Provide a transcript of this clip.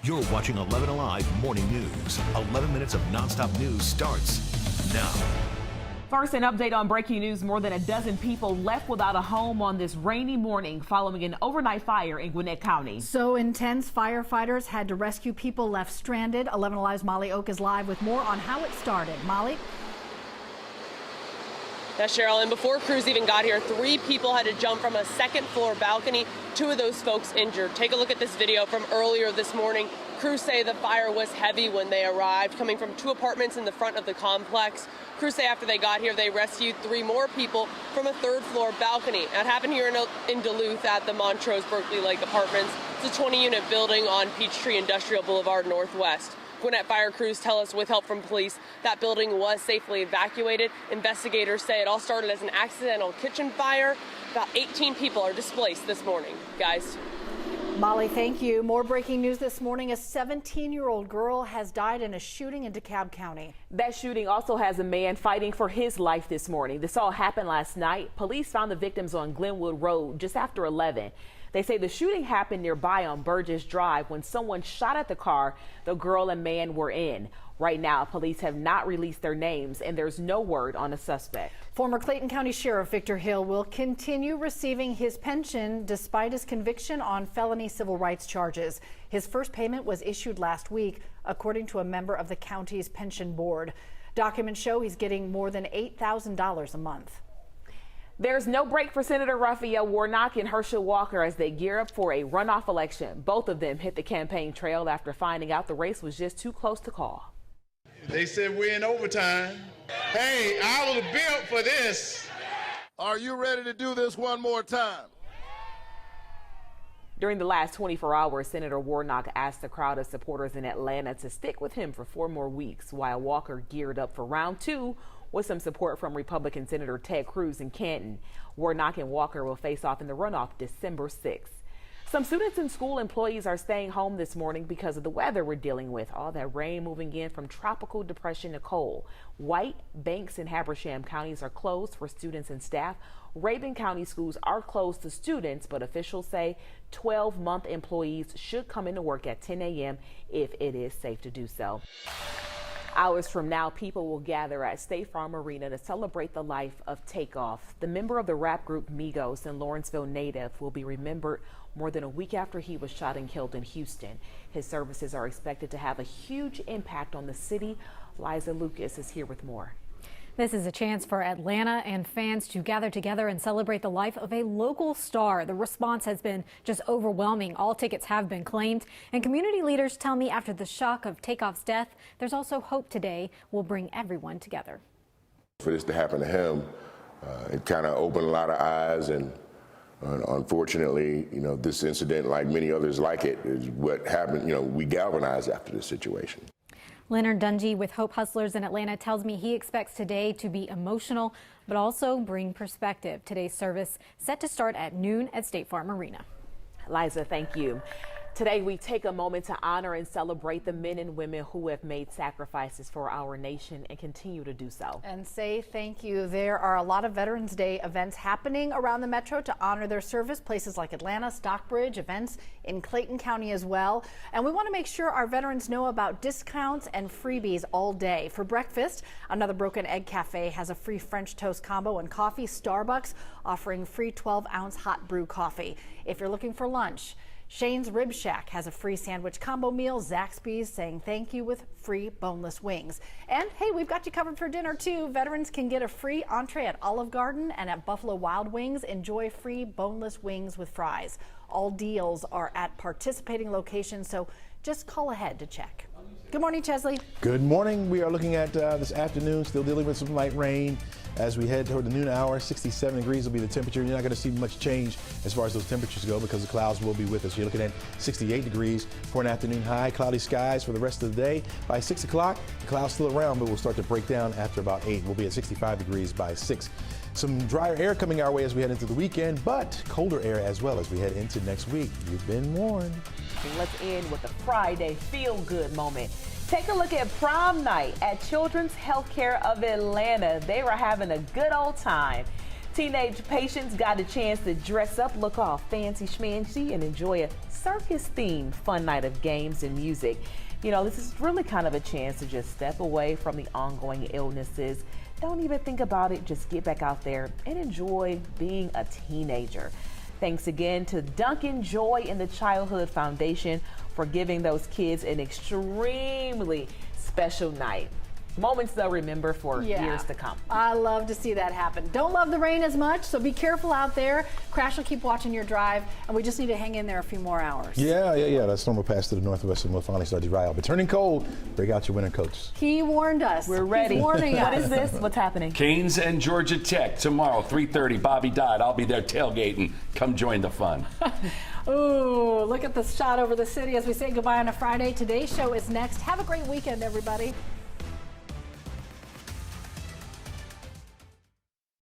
You're watching 11 Alive Morning News. 11 minutes of nonstop news starts now. First, an update on breaking news. More than a dozen people left without a home on this rainy morning following an overnight fire in Gwinnett County. So intense, firefighters had to rescue people left stranded. 11 Alive's Molly Oak is live with more on how it started. Molly? Yes, Cheryl, and before crews even got here, 3 people had to jump from a second-floor balcony. 2 of those folks injured. Take a look at this video from earlier this morning. Crews say the fire was heavy when they arrived, coming from 2 apartments in the front of the complex. Crews say after they got here, they rescued 3 more people from a 3rd-floor balcony. That happened here in Duluth at the Montrose Berkeley Lake Apartments. It's a 20-unit building on Peachtree Industrial Boulevard Northwest. Gwinnett fire crews tell us with help from police that building was safely evacuated. Investigators say it all started as an accidental kitchen fire. About 18 people are displaced this morning. Guys. Molly, thank you. More breaking news this morning. A 17-year-old girl has died in a shooting in DeKalb County. That shooting also has a man fighting for his life this morning. This all happened last night. Police found the victims on Glenwood Road just after 11. They say the shooting happened nearby on Burgess Drive when someone shot at the car the girl and man were in. Right now, police have not released their names, and there's no word on a suspect. Former Clayton County Sheriff Victor Hill will continue receiving his pension despite his conviction on felony civil rights charges. His first payment was issued last week, according to a member of the county's pension board. Documents show he's getting more than $8,000 a month. There's no break for Senator Raphael Warnock and Herschel Walker as they gear up for a runoff election. Both of them hit the campaign trail after finding out the race was just too close to call. They said we're in overtime. Hey, I was built for this. Are you ready to do this one more time? During the last 24 hours, Senator Warnock asked the crowd of supporters in Atlanta to stick with him for 4 more weeks, while Walker geared up for round 2 with some support from Republican Senator Ted Cruz in Canton. Warnock and Walker will face off in the runoff December 6th. Some students and school employees are staying home this morning because of the weather we're dealing with. All that rain moving in from tropical depression Nicole. White, Banks, and Habersham counties are closed for students and staff. Rabun County schools are closed to students, but officials say 12-month employees should come into work at 10 a.m. if it is safe to do so. Hours from now, people will gather at State Farm Arena to celebrate the life of Takeoff. The member of the rap group Migos and Lawrenceville native will be remembered more than a week after he was shot and killed in Houston. His services are expected to have a huge impact on the city. Liza Lucas is here with more. This is a chance for Atlanta and fans to gather together and celebrate the life of a local star. The response has been just overwhelming. All tickets have been claimed, and community leaders tell me after the shock of Takeoff's death, there's also hope today will bring everyone together. For this to happen to him, it kind of opened a lot of eyes, and unfortunately, this incident, like many others like it, is what happened. We galvanized after this situation. Leonard Dungy with Hope Hustlers in Atlanta tells me he expects today to be emotional, but also bring perspective. Today's service set to start at noon at State Farm Arena. Liza, thank you. Today, we take a moment to honor and celebrate the men and women who have made sacrifices for our nation and continue to do so. And say thank you. There are a lot of Veterans Day events happening around the metro to honor their service. Places like Atlanta, Stockbridge, events in Clayton County as well. And we want to make sure our veterans know about discounts and freebies all day. For breakfast, another Broken Egg Cafe has a free French toast combo and coffee. Starbucks offering free 12-ounce hot brew coffee. If you're looking for lunch, Shane's Rib Shack has a free sandwich combo meal. Zaxby's saying thank you with free boneless wings. And hey, we've got you covered for dinner too. Veterans can get a free entree at Olive Garden, and at Buffalo Wild Wings, enjoy free boneless wings with fries. All deals are at participating locations, so just call ahead to check. Good morning, Chesley. Good morning. We are looking at this afternoon, still dealing with some light rain. As we head toward the noon hour, 67 degrees will be the temperature. You're not going to see much change as far as those temperatures go because the clouds will be with us. You're looking at 68 degrees for an afternoon high. Cloudy skies for the rest of the day. By 6 o'clock, the clouds still around, but will start to break down after about 8. We'll be at 65 degrees by 6. Some drier air coming our way as we head into the weekend, but colder air as well as we head into next week. You've been warned. Let's end with a Friday feel-good moment. Take a look at prom night at Children's Healthcare of Atlanta. They were having a good old time. Teenage patients got a chance to dress up, look all fancy schmancy, and enjoy a circus-themed fun night of games and music. You know, this is really kind of a chance to just step away from the ongoing illnesses. Don't even think about it. Just get back out there and enjoy being a teenager. Thanks again to Duncan Joy and the Childhood Foundation for giving those kids an extremely special night. Moments they'll remember for years to come. I love to see that happen. Don't love the rain as much, so be careful out there. Crash will keep watching your drive, and we just need to hang in there a few more hours. Yeah. That storm will pass to the northwest and we'll finally start to dry out. But turning cold, break out your winter coats. He warned us. We're ready. He's warning us. What is this? What's happening? Canes and Georgia Tech tomorrow, 3:30. Bobby Dodd. I'll be there tailgating. Come join the fun. Ooh, look at the shot over the city as we say goodbye on a Friday. Today's show is next. Have a great weekend, everybody.